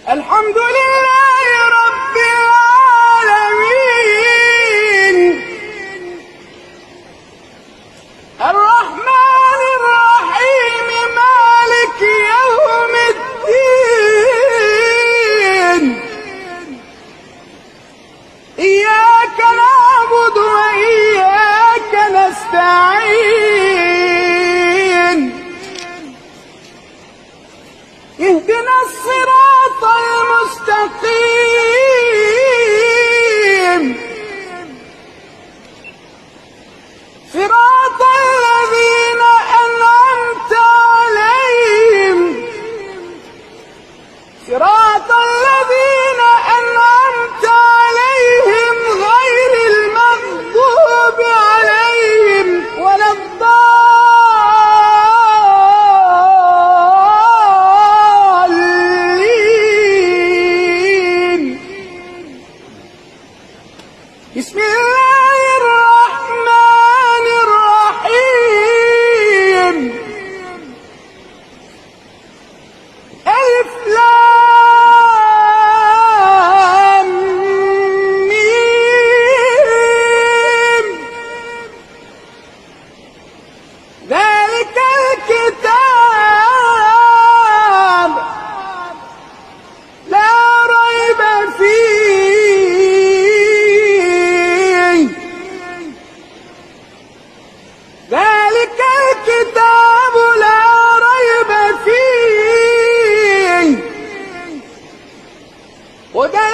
الحمد لله رب العالمين الرحمن الرحيم مالك يوم الدين إياك نعبد وإياك نستعين اهدنا الصراط المستقيم صراط الذين أنعمت عليهم صراط الذين أنعمت عليهم غير المغضوب عليهم ولا بسم الله الرحمن الرحيم ألف لام ميم ذلك الكتاب لا ريب فيه ذلك الكتاب لا ريب فيه هدى